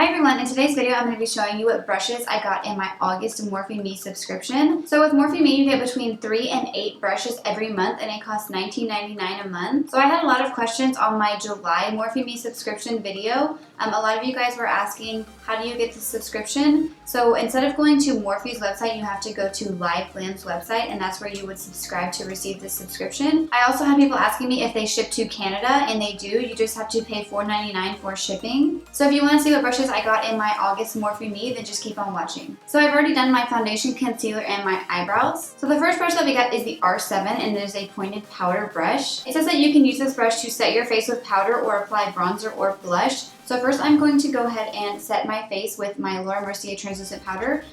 Hi everyone, in today's video I'm going to be showing you what brushes I got in my August MorpheMe subscription. So with MorpheMe you get between 3 and 8 brushes every month and it costs $19.99 a month. So I had a lot of questions on my July MorpheMe subscription video. A lot of you guys were asking, how do you get the subscription? So instead of going to Morphe's website, you have to go to Glam's website, and that's where you would subscribe to receive this subscription. I also had people asking me if they ship to Canada, and they do. You just have to pay $4.99 for shipping. So if you want to see what brushes I got in my August MorpheMe, then just keep on watching. So I've already done my foundation, concealer, and my eyebrows. So the first brush that we got is the R7, and it is a pointed powder brush. It says that you can use this brush to set your face with powder or apply bronzer or blush. So first I'm going to go ahead and set my face with my Mercier translucent powder.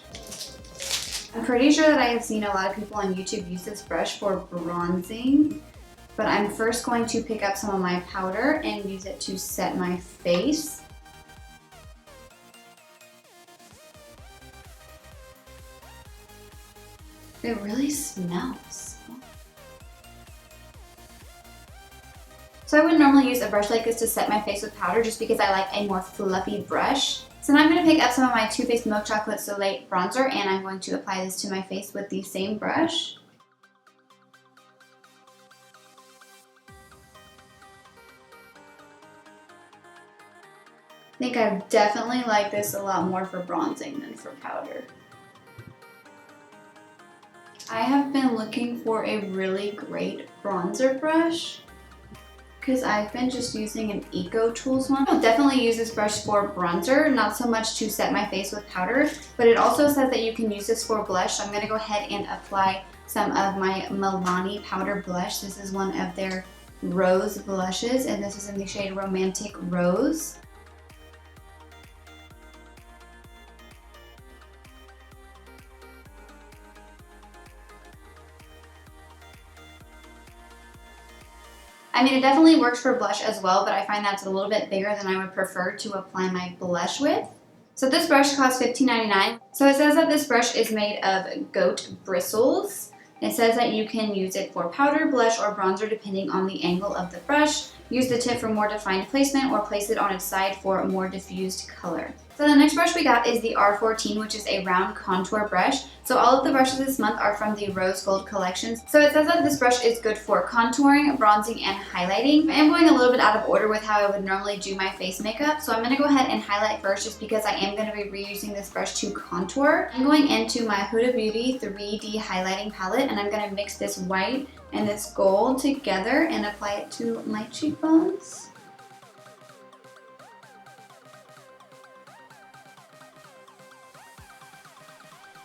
I'm pretty sure that I have seen a lot of people on YouTube use this brush for bronzing, but I'm first going to pick up some of my powder and use it to set my face. It really smells. So I would normally use a brush like this to set my face with powder just because I like a more fluffy brush. So now I'm going to pick up some of my Too Faced Milk Chocolate Soleil bronzer and I'm going to apply this to my face with the same brush. I think I definitely like this a lot more for bronzing than for powder. I have been looking for a really great bronzer brush because I've been just using an Eco Tools one. I'll definitely use this brush for bronzer, not so much to set my face with powder, but it also says that you can use this for blush. So I'm going to go ahead and apply some of my Milani powder blush. This is one of their rose blushes, and this is in the shade Romantic Rose. I mean, it definitely works for blush as well, but I find that's a little bit bigger than I would prefer to apply my blush with. So this brush costs $15.99. So it says that this brush is made of goat bristles. It says that you can use it for powder, blush, or bronzer depending on the angle of the brush. Use the tip for more defined placement or place it on its side for a more diffused color. So the next brush we got is the R14, which is a round contour brush. So all of the brushes this month are from the Rose Gold collections. So it says that this brush is good for contouring, bronzing, and highlighting. I am going a little bit out of order with how I would normally do my face makeup. So I'm going to go ahead and highlight first just because I am going to be reusing this brush to contour. I'm going into my Huda Beauty 3D highlighting palette and I'm going to mix this white and this gold together and apply it to my cheekbones.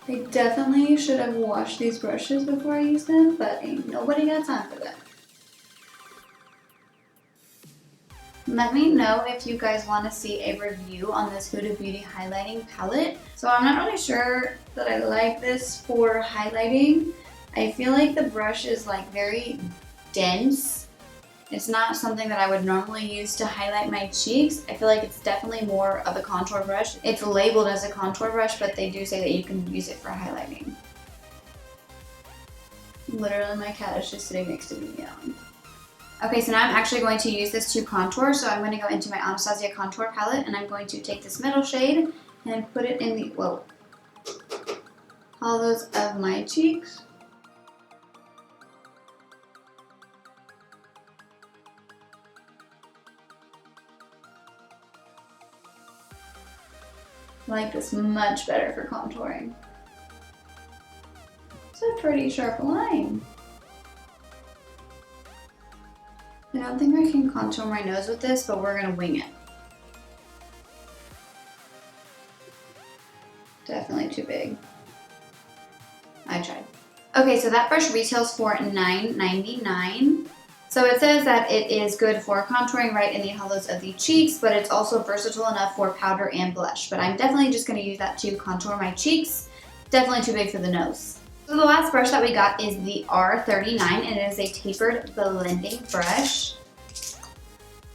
I definitely should have washed these brushes before I used them, but ain't nobody got time for that. Let me know if you guys want to see a review on this Huda Beauty highlighting palette. So I'm not really sure that I like this for highlighting. I feel like the brush is like very dense. It's not something that I would normally use to highlight my cheeks. I feel like it's definitely more of a contour brush. It's labeled as a contour brush, but they do say that you can use it for highlighting. Literally, my cat is just sitting next to me yelling. Okay, so now I'm actually going to use this to contour. So I'm going to go into my Anastasia contour palette and I'm going to take this middle shade and put it in the hollows of my cheeks. I like this much better for contouring. It's a pretty sharp line. I don't think I can contour my nose with this, but we're gonna wing it. Definitely too big. I tried. Okay, so that brush retails for $9.99. So it says that it is good for contouring right in the hollows of the cheeks, but it's also versatile enough for powder and blush. But I'm definitely just going to use that to contour my cheeks. Definitely too big for the nose. So the last brush that we got is the R39, and it is a tapered blending brush.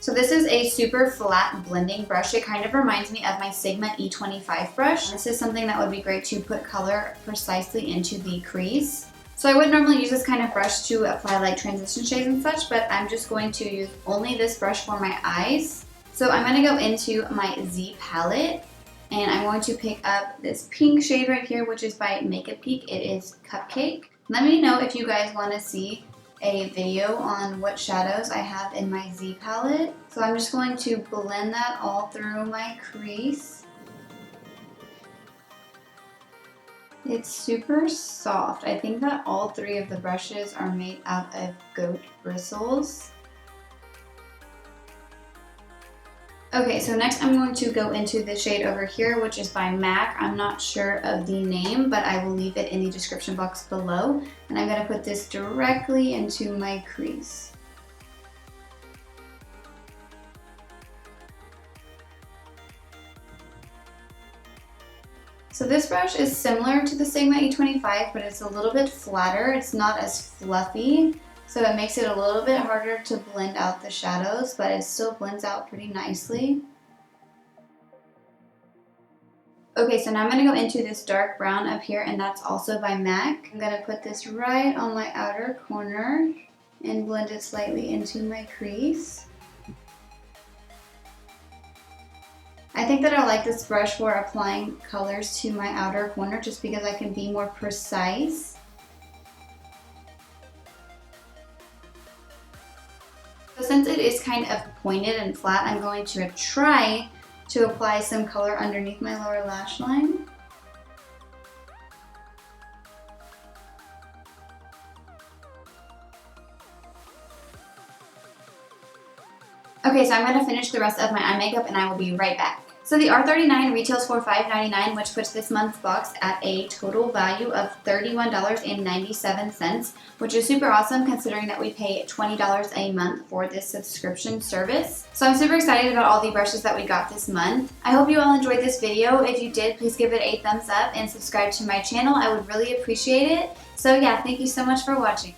So this is a super flat blending brush. It kind of reminds me of my Sigma E25 brush. This is something that would be great to put color precisely into the crease. So I would normally use this kind of brush to apply like transition shades and such, but I'm just going to use only this brush for my eyes. So I'm going to go into my Z palette And I'm going to pick up this pink shade right here, which is by Makeup Geek. It is Cupcake. Let me know if you guys want to see a video on what shadows I have in my Z palette. So I'm just going to blend that all through my crease. It's super soft. I think that all three of the brushes are made out of goat bristles. Okay, so next I'm going to go into the shade over here, which is by MAC. I'm not sure of the name, but I will leave it in the description box below. And I'm gonna put this directly into my crease. So this brush is similar to the Sigma E25, but it's a little bit flatter. It's not as fluffy. So it makes it a little bit harder to blend out the shadows, but it still blends out pretty nicely. Okay, so now I'm going to go into this dark brown up here, and that's also by MAC. I'm going to put this right on my outer corner and blend it slightly into my crease. I think that I like this brush for applying colors to my outer corner just because I can be more precise. So since it is kind of pointed and flat, I'm going to try to apply some color underneath my lower lash line. Okay, so I'm going to finish the rest of my eye makeup and I will be right back. So the R39 retails for $5.99, which puts this month's box at a total value of $31.97, which is super awesome considering that we pay $20 a month for this subscription service. So I'm super excited about all the brushes that we got this month. I hope you all enjoyed this video. If you did, please give it a thumbs up and subscribe to my channel. I would really appreciate it. So yeah, thank you so much for watching.